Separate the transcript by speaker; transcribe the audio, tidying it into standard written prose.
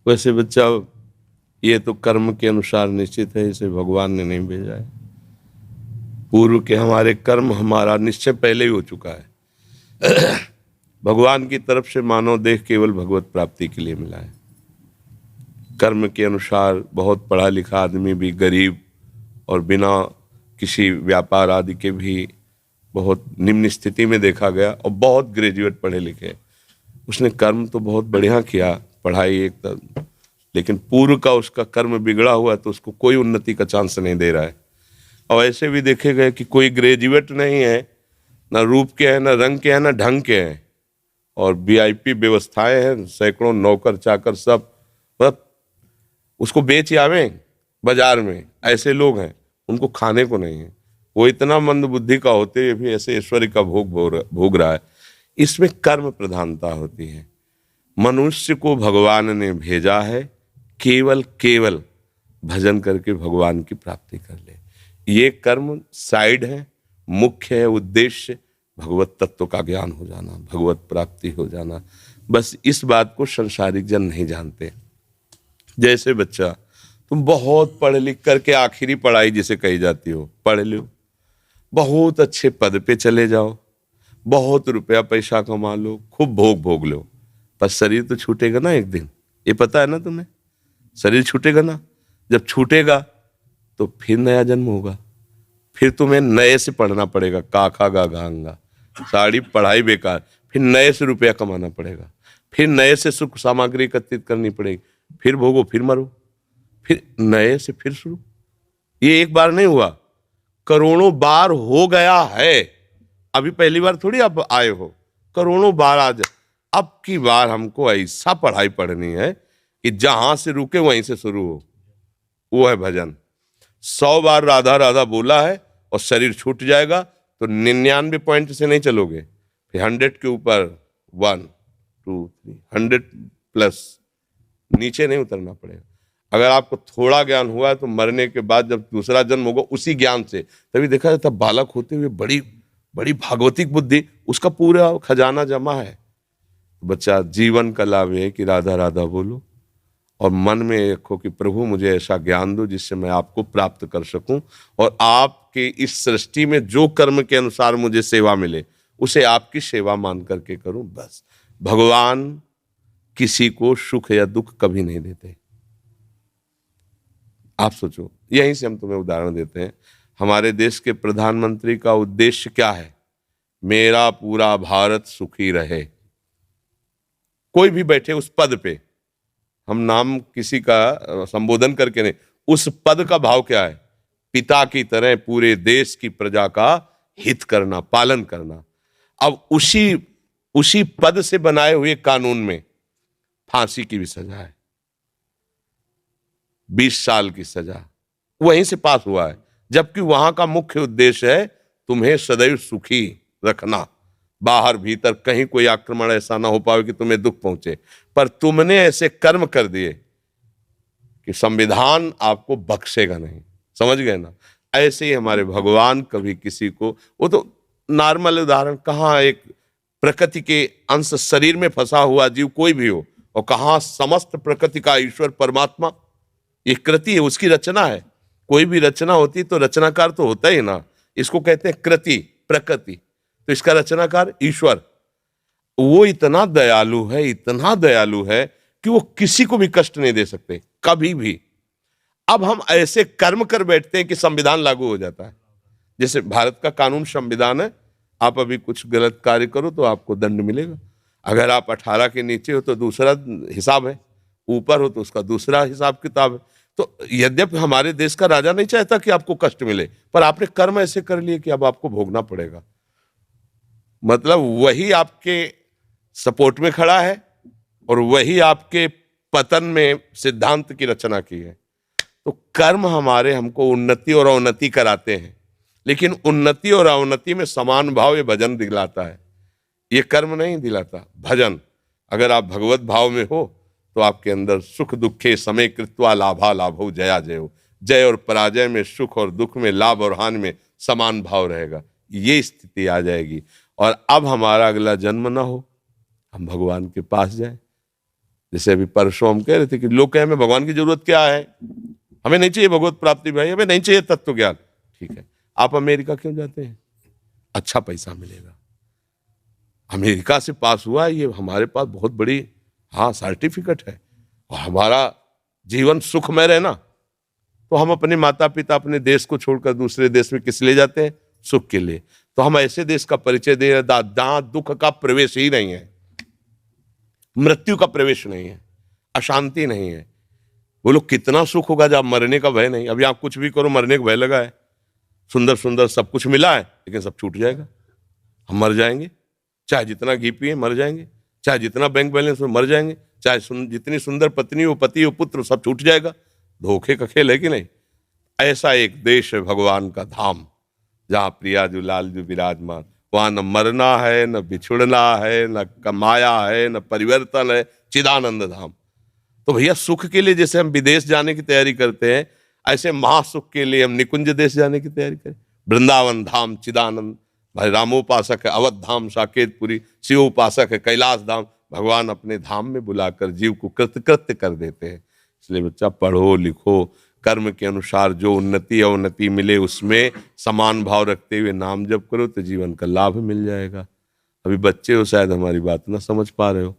Speaker 1: वैसे बच्चा, ये तो कर्म के अनुसार निश्चित है, इसे भगवान ने नहीं भेजा है। पूर्व के हमारे कर्म, हमारा निश्चय पहले ही हो चुका है। भगवान की तरफ से मानव देह केवल भगवत प्राप्ति के लिए मिला है। कर्म के अनुसार बहुत पढ़ा लिखा आदमी भी गरीब और बिना किसी व्यापार आदि के भी बहुत निम्न स्थिति में देखा गया, और बहुत ग्रेजुएट पढ़े लिखे, उसने कर्म तो बहुत बढ़िया किया, पढ़ाई एक तरह, लेकिन पूर्व का उसका कर्म बिगड़ा हुआ तो उसको कोई उन्नति का चांस नहीं दे रहा है। और ऐसे भी देखे गए कि कोई ग्रेजुएट नहीं है, ना रूप के हैं, ना रंग के हैं, ना ढंग के हैं, और वीआईपी व्यवस्थाएं हैं, सैकड़ों नौकर चाकर सब, मतलब उसको बेच आवे बाजार में। ऐसे लोग हैं, उनको खाने को नहीं है। वो इतना मंद बुद्धि का होते हुए भी ऐसे ऐश्वर्य का भोग रहा है। इसमें कर्म प्रधानता होती है। मनुष्य को भगवान ने भेजा है केवल केवल भजन करके भगवान की प्राप्ति कर ले। ये कर्म साइड है, मुख्य है उद्देश्य भगवत तत्व का ज्ञान हो जाना, भगवत प्राप्ति हो जाना। बस इस बात को संसारिक जन नहीं जानते। जैसे बच्चा, तुम बहुत पढ़ लिख करके आखिरी पढ़ाई जिसे कही जाती हो पढ़ लो, बहुत अच्छे पद पे चले जाओ, बहुत रुपया पैसा कमा लो, खूब भोग भोग लो, पर शरीर तो छूटेगा ना एक दिन। ये पता है ना तुम्हें? शरीर छूटेगा ना। जब छूटेगा तो फिर नया जन्म होगा, फिर तुम्हें नए से पढ़ना पड़ेगा, काखा गा गांगा, सारी पढ़ाई बेकार, फिर नए से रुपया कमाना पड़ेगा, फिर नए से सुख सामग्री एकत्रित करनी पड़ेगी, फिर भोगो, फिर मरो, फिर नए से फिर शुरू। ये एक बार नहीं हुआ, करोड़ों बार हो गया है। अभी पहली बार थोड़ी आप आए हो, करोड़ों बार आज। अब की बार हमको ऐसा पढ़ाई पढ़नी है कि जहां से रुके वहीं से शुरू हो। वो है भजन। 100 बार राधा राधा बोला है और शरीर छूट जाएगा तो 99 पॉइंट से नहीं चलोगे, फिर 100 के ऊपर 1 2 3 100 प्लस, नीचे नहीं उतरना पड़ेगा। अगर आपको थोड़ा ज्ञान हुआ है तो मरने के बाद जब दूसरा जन्म होगा उसी ज्ञान से, तभी देखा जाता बालक होते हुए बड़ी बड़ी भागवतिक बुद्धि, उसका पूरा खजाना जमा है। बच्चा, जीवन का लाभ है कि राधा राधा बोलो और मन में रखो कि प्रभु मुझे ऐसा ज्ञान दो जिससे मैं आपको प्राप्त कर सकूं, और आपके इस सृष्टि में जो कर्म के अनुसार मुझे सेवा मिले उसे आपकी सेवा मान करके करूं। बस भगवान किसी को सुख या दुख कभी नहीं देते। आप सोचो, यहीं से हम तुम्हें उदाहरण देते हैं। हमारे देश के प्रधानमंत्री का उद्देश्य क्या है? मेरा पूरा भारत सुखी रहे। कोई भी बैठे उस पद पे, हम नाम किसी का संबोधन करके नहीं, उस पद का भाव क्या है? पिता की तरह पूरे देश की प्रजा का हित करना, पालन करना। अब उसी पद से बनाए हुए कानून में फांसी की भी सजा है, 20 साल की सजा वहीं से पास हुआ है, जबकि वहां का मुख्य उद्देश्य है तुम्हें सदैव सुखी रखना, बाहर भीतर कहीं कोई आक्रमण ऐसा ना हो पाए कि तुम्हें दुख पहुंचे। पर तुमने ऐसे कर्म कर दिए कि संविधान आपको बख्शेगा नहीं। समझ गए ना? ऐसे ही हमारे भगवान कभी किसी को, वो तो नॉर्मल उदाहरण, कहाँ एक प्रकृति के अंश शरीर में फंसा हुआ जीव कोई भी हो, और कहाँ समस्त प्रकृति का ईश्वर परमात्मा, ये कृति है, उसकी रचना है। कोई भी रचना होती तो रचनाकार तो होता ही ना, इसको कहते हैं कृति, प्रकृति, तो इसका रचनाकार ईश्वर। वो इतना दयालु है, इतना दयालु है कि वो किसी को भी कष्ट नहीं दे सकते कभी भी। अब हम ऐसे कर्म कर बैठते हैं कि संविधान लागू हो जाता है। जैसे भारत का कानून संविधान है, आप अभी कुछ गलत कार्य करो तो आपको दंड मिलेगा। अगर आप 18 के नीचे हो तो दूसरा हिसाब है, ऊपर हो तो उसका दूसरा हिसाब किताब है। तो यद्यपि हमारे देश का राजा नहीं चाहता कि आपको कष्ट मिले, पर आपने कर्म ऐसे कर लिए कि अब आपको भोगना पड़ेगा। मतलब वही आपके सपोर्ट में खड़ा है और वही आपके पतन में सिद्धांत की रचना की है। तो कर्म हमारे हमको उन्नति और अवनति कराते हैं, लेकिन उन्नति और अवनति में समान भाव ये भजन दिलाता है, ये कर्म नहीं दिलाता। भजन, अगर आप भगवत भाव में हो तो आपके अंदर सुख दुखे समय कृत्वा लाभा लाभो जया जयो, जय और पराजय में, सुख और दुख में, लाभ और हानि में समान भाव रहेगा। ये स्थिति आ जाएगी और अब हमारा अगला जन्म ना हो, हम भगवान के पास जाए। जैसे अभी परसों हम कह रहे थे कि लोग कहे हमें भगवान की जरूरत क्या है, हमें नहीं चाहिए भगवत प्राप्ति भाई, हमें नहीं चाहिए तत्व ज्ञान। ठीक है, आप अमेरिका क्यों जाते हैं? अच्छा पैसा मिलेगा। अमेरिका से पास हुआ है, ये हमारे पास बहुत बड़ी हाँ सर्टिफिकेट है, और हमारा जीवन सुखमय रहे ना, तो हम अपने माता पिता अपने देश को छोड़कर दूसरे देश में किस लिए जाते हैं? सुख के लिए। तो हम ऐसे देश का परिचय दे रहे जहां दुख का प्रवेश ही नहीं है, मृत्यु का प्रवेश नहीं है, अशांति नहीं है। बोलो कितना सुख होगा जब मरने का भय नहीं। अभी आप कुछ भी करो मरने का भय लगा है, सुंदर सुंदर सब कुछ मिला है लेकिन सब छूट जाएगा, हम मर जाएंगे। चाहे जितना घी पिए मर जाएंगे, चाहे जितना बैंक बैलेंस हो मर जाएंगे, चाहे जितनी सुंदर पत्नी हो पति हो पुत्र सब छूट जाएगा। धोखे का खेल है कि नहीं? ऐसा एक देश है भगवान का धाम, जहाँ प्रियाजू लालजू विराजमान, वहां न मरना है, न बिछुड़ना है, न कमाया है, न परिवर्तन है, चिदानंद धाम। तो भैया सुख के लिए जैसे हम विदेश जाने की तैयारी करते हैं, ऐसे महासुख के लिए हम निकुंज देश जाने की तैयारी करें। वृंदावन धाम चिदानंद, भाई रामोपासक है अवध धाम साकेतपुरी, शिव उपासक है कैलाश धाम। भगवान अपने धाम में बुलाकर जीव को कृतकृत्य कर देते हैं। इसलिए बच्चा पढ़ो लिखो, कर्म के अनुसार जो उन्नति अवनति मिले उसमें समान भाव रखते हुए नाम जप करो तो जीवन का लाभ मिल जाएगा। अभी बच्चे हो शायद हमारी बात ना समझ पा रहे हो।